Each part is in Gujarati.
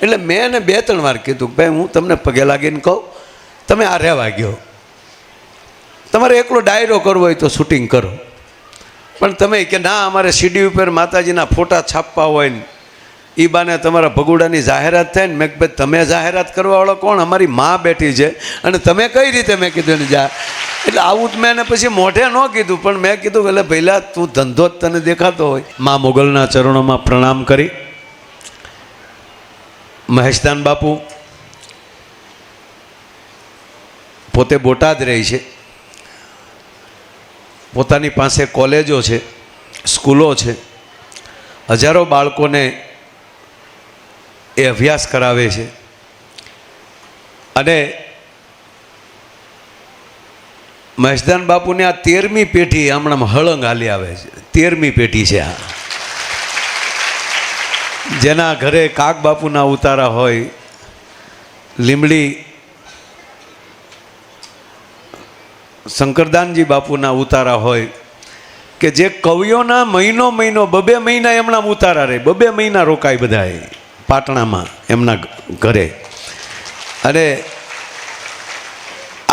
એટલે મેં એને 2-3 વાર કીધું કે ભાઈ હું તમને પગે લાગીને કહું, તમે આ રહેવા ગયો, તમારે એકલો ડાયરો કરવો હોય તો શૂટિંગ કરો, પણ તમે કે ના અમારે સીડી ઉપર માતાજીના ફોટા છાપવા હોય ને એ બાને તમારા ભગુડાની જાહેરાત થાય ને. મેં કે ભાઈ તમે જાહેરાત કરવાવાળો કોણ? અમારી માં બેઠી છે અને તમે કઈ રીતે? મેં કીધું ને જા. એટલે આવું જ મેં એને પછી મોઢે ન કીધું, પણ મેં કીધું એટલે પહેલાં તું ધંધો જ તને દેખાતો હોય. મા મોગલના ચરણોમાં પ્રણામ કરી મહેશદાન બાપુ પોતે બોટાદ રહી છે, પોતાની પાસે કોલેજો છે, સ્કૂલો છે, હજારો બાળકોને એ અભ્યાસ કરાવે છે અને મહેશદાન બાપુની આ 13મી પેઢી હમણાં હળંગ હાલી આવે છે. 13મી પેઢી છે આ, જેના ઘરે કાક બાપુના ઉતારા હોય, લીમડી શંકરદાનજી બાપુના ઉતારા હોય, કે જે કવિઓના મહિનો 2 મહિના એમના ઉતારા રહે, 2 મહિના રોકાય બધાએ પાટણામાં એમના ઘરે. અને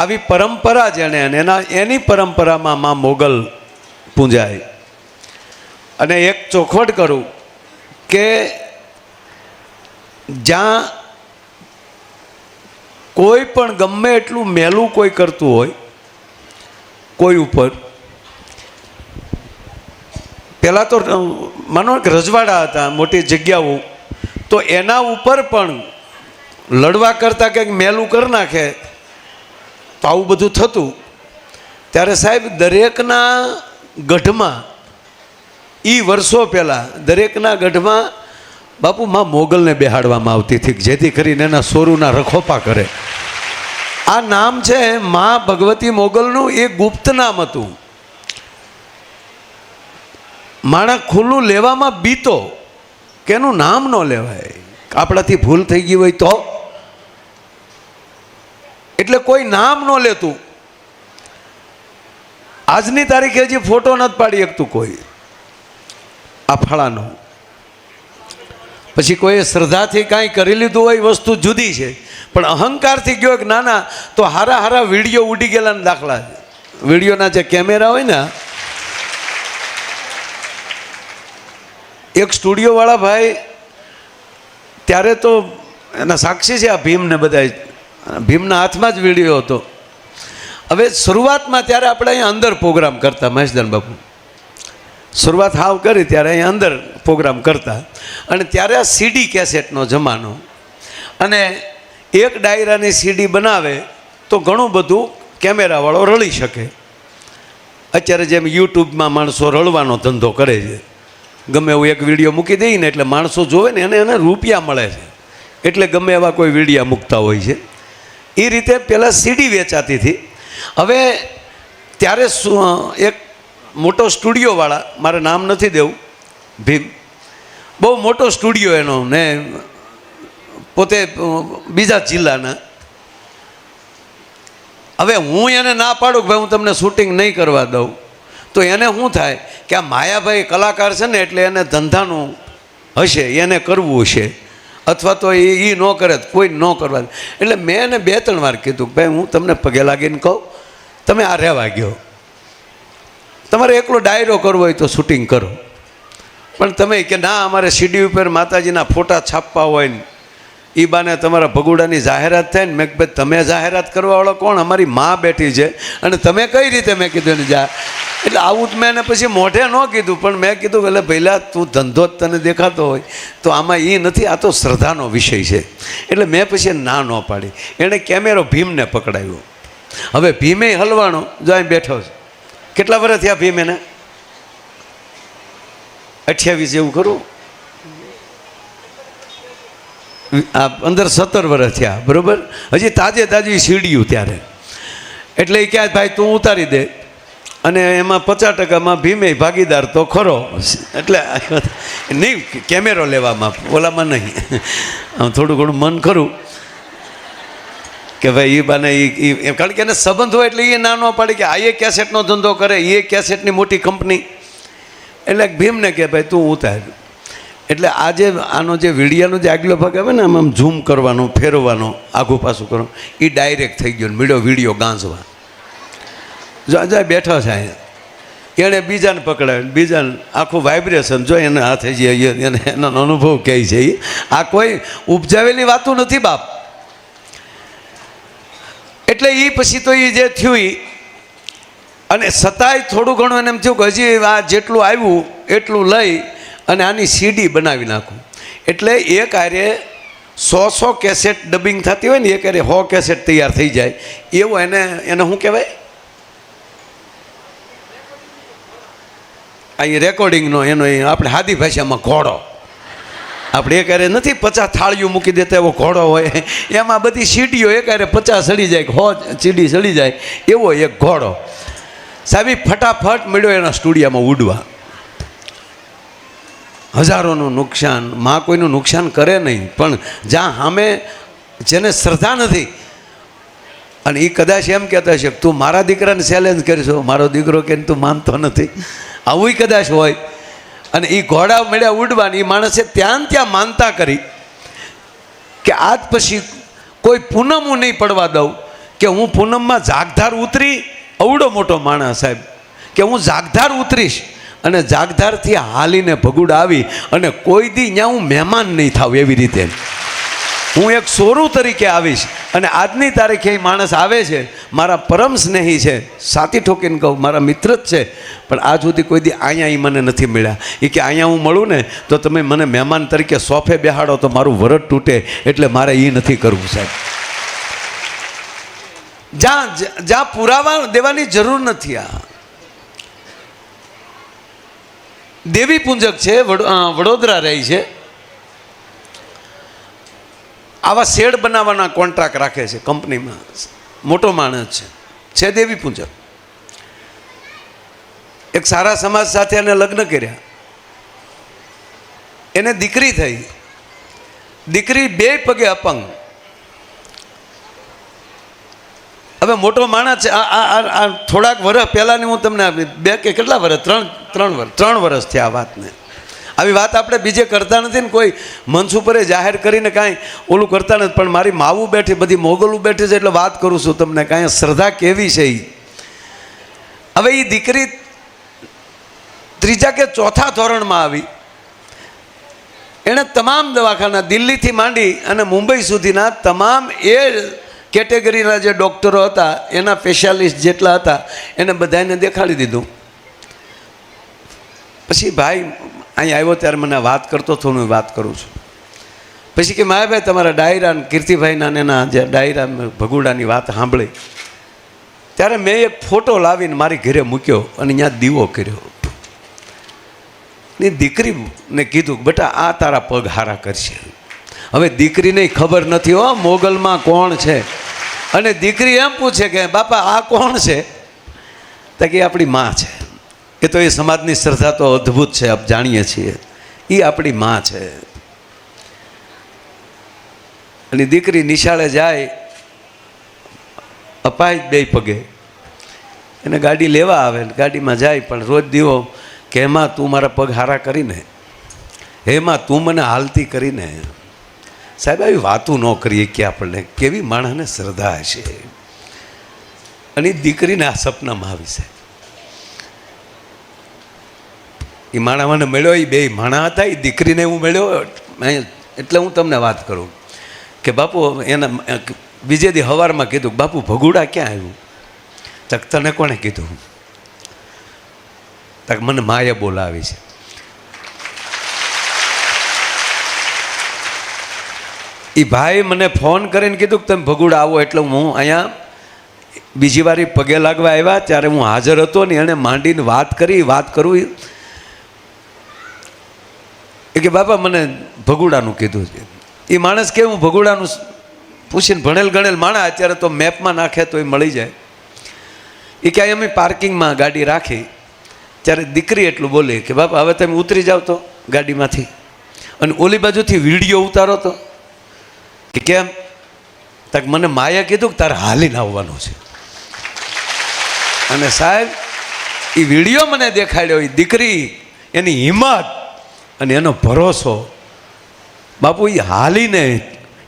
આવી પરંપરા જેને એની પરંપરામાં મા મોગલ પૂંજાય. અને એક ચોખવટ કરું કે જ્યાં કોઈ પણ ગમે એટલું મેલું કોઈ કરતું હોય કોઈ ઉપર, પહેલાં તો માનો કે રજવાડા હતા, મોટી જગ્યાઓ, તો એના ઉપર પણ લડવા કરતાં કંઈક મેલું કરી નાખે તો આવું બધું થતું. ત્યારે સાહેબ દરેકના ગઢમાં વર્ષો પહેલાં દરેકના ગઢમાં બાપુ માં મોગલને બેહાડવામાં આવતી હતી, જેથી કરીને એના સોરુના રખોપા કરે. આ નામ છે મા ભગવતી મોગલનું, એ ગુપ્ત નામ હતું. માણસ ખુલ્લું લેવામાં બીતો કે એનું નામ ન લેવાય, આપણાથી ભૂલ થઈ ગઈ હોય તો. એટલે કોઈ નામ ન લેતું. આજની તારીખે હજી ફોટો નથી પાડી શકતું કોઈ આ ફળાનો. પછી કોઈ શ્રદ્ધાથી કાંઈ કરી લીધું હોય વસ્તુ જુદી છે, પણ અહંકારથી ગયો કે નાના તો હારા વિડીયો ઉડી ગયેલાના દાખલા. વિડીયોના જે કેમેરા હોય ને, એક સ્ટુડિયોવાળા ભાઈ ત્યારે તો એના સાક્ષી છે આ ભીમને બધા, ભીમના હાથમાં જ વિડીયો હતો. હવે શરૂઆતમાં ત્યારે આપણે અહીંયા અંદર પ્રોગ્રામ કરતા, મહેશદાન બાપુ શરૂઆત હાવ કરી ત્યારે અહીંયા અંદર પ્રોગ્રામ કરતા. અને ત્યારે આ સીડી કેસેટનો જમાનો, અને એક ડાયરાની સીડી બનાવે તો ઘણું બધું કેમેરાવાળો રળી શકે. અત્યારે જેમ યુટ્યુબમાં માણસો રળવાનો ધંધો કરે છે, ગમે એવું એક વિડીયો મૂકી દઈએ ને એટલે માણસો જોવે ને એને રૂપિયા મળે છે, એટલે ગમે એવા કોઈ વિડીયા મૂકતા હોય છે. એ રીતે પહેલાં સીડી વેચાતી હતી. હવે ત્યારે એક મોટો સ્ટુડિયોવાળા, મારે નામ નથી દેવું, ભીમ, બહુ મોટો સ્ટુડિયો એનો, ને પોતે બીજા જિલ્લાના. હવે હું એને ના પાડું કે ભાઈ હું તમને શૂટિંગ નહીં કરવા દઉં, તો એને શું થાય કે આ માયાભાઈ કલાકાર છે ને એટલે એને ધંધાનું હશે, એને કરવું હશે, અથવા તો એ ન કરે, કોઈ ન કરવા. એટલે મેં એને 2-3 વાર કીધું કે ભાઈ હું તમને પગે લાગીને કહું, તમે આ રહેવા ગયો, તમારે એકલો ડાયરો કરવો હોય તો શૂટિંગ કરો, પણ તમે કે ના અમારે સીડી ઉપર માતાજીના ફોટા છાપવા હોય ને એ બાને તમારા ભગુડાની જાહેરાત થાય ને. મેં કે ભાઈ તમે જાહેરાત કરવાવાળો કોણ? અમારી માં બેઠી છે અને તમે કઈ રીતે? મેં કીધું ને જા. એટલે આવું જ મેં એને પછી મોઢે ન કીધું, પણ મેં કીધું એટલે પહેલાં તું ધંધો જ તને દેખાતો હોય તો આમાં એ નથી, આ તો શ્રદ્ધાનો વિષય છે. એટલે મેં પછી ના ન પાડી. એણે કેમેરો ભીમને પકડાવ્યો. હવે ભીમે હલવાનો જો અહીં બેઠો છે. કેટલા વર્ષ થયા ભીમ? એને 28 જેવું ખરું, આ 15-17 વર્ષ થયા, બરાબર. હજી તાજી સીડીયું ત્યારે. એટલે એ ક્યાં ભાઈ તું ઉતારી દે, અને એમાં 50% ભીમે ભાગીદાર તો ખરો. એટલે નહીં કેમેરો લેવામાં, ઓલામાં નહીં, આમ થોડું ઘણું મન ખરું કે ભાઈ એ બાને એ, કારણ કે એને સંબંધ હોય એટલે એ ના ન પાડે કે આ એ કેસેટનો ધંધો કરે, એ કેસેટની મોટી કંપની. એટલે ભીમને કે ભાઈ તું ઉતાર. એટલે આજે આનો જે વિડીયાનો જે આગલો ભાગ આવે ને આમ ઝૂમ કરવાનો, ફેરવવાનો, આઘું પાછું કરવાનું, એ ડાયરેક્ટ થઈ ગયો. વિડીયો ગાંસવા જો જાય બેઠો છે અહીંયા, એણે બીજાને પકડાવે, બીજાને આખું વાઇબ્રેશન જો એને હાથે જે એને એનો અનુભવ કહે છે. આ કોઈ ઉપજાવેલી વાતો નથી બાપ. એટલે એ પછી તો એ જે થયું અને છતાંય થોડું ઘણું એને એમ થયું કે હજી આ જેટલું આવ્યું એટલું લઈ અને આની સીડી બનાવી નાખું. એટલે એ કાર્ય 100 કેસેટ ડબિંગ થતી હોય ને, એ કાર્ય 100 કેસેટ તૈયાર થઈ જાય એવો એને શું કહેવાય, અહીં રેકોર્ડિંગનો એનો આપણે સાદી ભાષામાં ઘોડો. આપણે એક હારે નથી 50 થાળીઓ મૂકી દેતા એવો ઘોડો હોય, એમાં બધી સીડીઓ એક હારે 50 સડી જાય, 100 સીડી સડી જાય એવો એક ઘોડો. સાહેબ ફટાફટ મળ્યો એના સ્ટુડિયોમાં ઉડવા. હજારોનું નુકસાન. માં કોઈનું નુકસાન કરે નહીં, પણ જ્યાં સામે જેને શ્રદ્ધા નથી અને એ કદાચ એમ કહેતા છે તું મારા દીકરાને ચેલેન્જ કરીશો, મારો દીકરો કે તું માનતો નથી, આવું કદાચ હોય. અને એ ઘોડા મળ્યા ઉડવાની, એ માણસે ત્યાં માનતા કરી કે આજ પછી કોઈ પૂનમ હું નહીં પડવા દઉં, કે હું પૂનમમાં જાગધાર ઉતરી. અવડો મોટો માણસ સાહેબ કે હું જાગધાર ઉતરીશ અને જાગધારથી હાલીને ભગુડ આવી અને કોઈ દી ત્યાં હું મહેમાન નહીં થાવ, એવી રીતે હું એક સોરું તરીકે આવીશ. અને આજની તારીખે એ માણસ આવે છે, મારા પરમ સ્નેહી છે, સાથી ઠોકીને કહું મારા મિત્ર જ છે, પણ આજ સુધી કોઈ દી અહીંયા એ મને નથી મળ્યા. એ કે અહીંયા હું મળું ને તો તમે મને મહેમાન તરીકે સોફે બેહાડો તો મારું વરદ તૂટે, એટલે મારે એ નથી કરવું સાહેબ. જ્યાં પુરાવા દેવાની જરૂર નથી. આ દેવી પુંજક છે, વડોદરા રહી છે, આવા શેડ બનાવવાના કોન્ટ્રાક્ટ રાખે છે કંપનીમાં. મોટો માણસ છે દેવી પુંજક. એક સારા સમાજ સાથે એને લગ્ન કર્યા, એને દીકરી થઈ. દીકરી 2 પગે અપંગ. હવે મોટો માણસ છે. આ થોડાક વર્ષ પહેલાંની હું તમને આપી, 2 કે કેટલા વર્ષ, 3 વર્ષ થયા આ વાતને. આવી વાત આપણે બીજે કરતા નથી ને, કોઈ મંચ ઉપર જાહેર કરીને કાંઈ ઓલું કરતા નથી. પણ મારી માવું બેઠી, બધી મોગલું બેઠી છે એટલે વાત કરું છું તમને. કાંઈ શ્રદ્ધા કેવી છે એ. હવે એ દીકરી 3જા કે 4થા ધોરણમાં આવી. એણે તમામ દવાખાના દિલ્હીથી માંડી અને મુંબઈ સુધીના તમામ એ કેટેગરીના જે ડૉક્ટરો હતા, એના સ્પેશિયાલિસ્ટ જેટલા હતા, એને બધાને દેખાડી દીધું. પછી ભાઈ અહીં આવ્યો ત્યારે મને વાત કરતો હતો, હું વાત કરું છું. પછી કે માયાભાઈ તમારા ડાયરા કીર્તિભાઈના એના જે ડાયરા ભગુડાની વાત સાંભળી ત્યારે મેં એક ફોટો લાવીને મારી ઘરે મૂક્યો અને ત્યાં દીવો કર્યો. ની દીકરીને કીધું બેટા આ તારા પગ હારા કરશે. હવે દીકરીને ખબર નથી હો મોગલમાં કોણ છે, અને દીકરી એમ પૂછે કે બાપા આ કોણ છે, તો કે આપણી માં છે. એ તો એ સમાજની શ્રદ્ધા તો અદ્ભુત છે, આપ જાણીએ છીએ. એ આપણી માં છે. અને દીકરી નિશાળે જાય, અપાય 2 પગે, એને ગાડી લેવા આવે, ગાડીમાં જાય, પણ રોજ દીવો કે હેમાં તું મારા પગ હારા કરીને, હેમાં તું મને હાલતી કરીને. સાહેબ આવી વાતું ન કરીએ કે આપણને કેવી માણસને શ્રદ્ધા હશે. અને દીકરીને આ સપનામાં આવી છે. એ માણા મને મળ્યો, એ 2 માણા હતા, એ દીકરીને હું મળ્યો. એટલે હું તમને વાત કરું કે બાપુ એના બીજે દી સવારમાં કીધું બાપુ ભગુડા ક્યાં આવ્યું? તક તને કોણે કીધું? તક મને માએ બોલાવી છે. એ ભાઈ મને ફોન કરીને કીધું કે તમે ભગુડા આવો, એટલે હું અહીંયા બીજી વાર પગે લાગવા આવ્યા ત્યારે હું હાજર હતો ને. એણે માંડીને વાત કરી, વાત કરું એ કે બાપા મને ભગુડાનું કીધું છે. એ માણસ કે હું ભગુડાનું પૂછીને ભણેલ ગણેલ માણસ, અત્યારે તો મેપમાં નાખે તો એ મળી જાય. એ કે અમે પાર્કિંગમાં ગાડી રાખી ત્યારે દીકરી એટલું બોલી કે બાપા હવે તમે ઉતરી જાઓ તો ગાડીમાંથી, અને ઓલી બાજુથી વિડીયો ઉતારો તો. કે કેમ? તક મને માએ કીધું કે તારે હાલીને આવવાનું છે. અને સાહેબ એ વિડીયો મને દેખાડ્યો, એ દીકરી એની હિંમત અને એનો ભરોસો. બાપુ એ હાલીને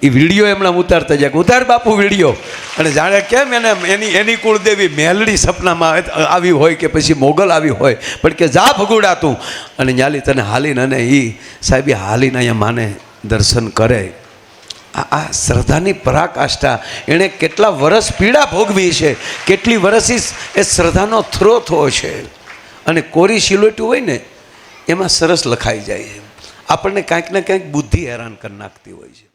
એ વિડીયો એમણે ઉતારતા જાય, ઉતાર બાપુ વિડીયો. અને જાણે કેમ એને એની કુળદેવી મેલડી સપનામાં આવી હોય કે પછી મોગલ આવી હોય, પણ કે જા ભગુડા તું, અને ન્યાલી તને હાલીને, અને એ સાહેબ હાલીને અહીંયા માને દર્શન કરે. આ શ્રદ્ધાની પરાકાષ્ઠા. એણે કેટલા વર્ષ પીડા ભોગવી છે, કેટલી વર્ષ એ શ્રદ્ધાનો થ્રો થયો છે. અને કોરી સિલોટું હોય ને એમાં સરસ લખાઈ જાય. આપણને કાંઈક ને કાંઈક બુદ્ધિ હેરાન કરી નાખતી હોય છે.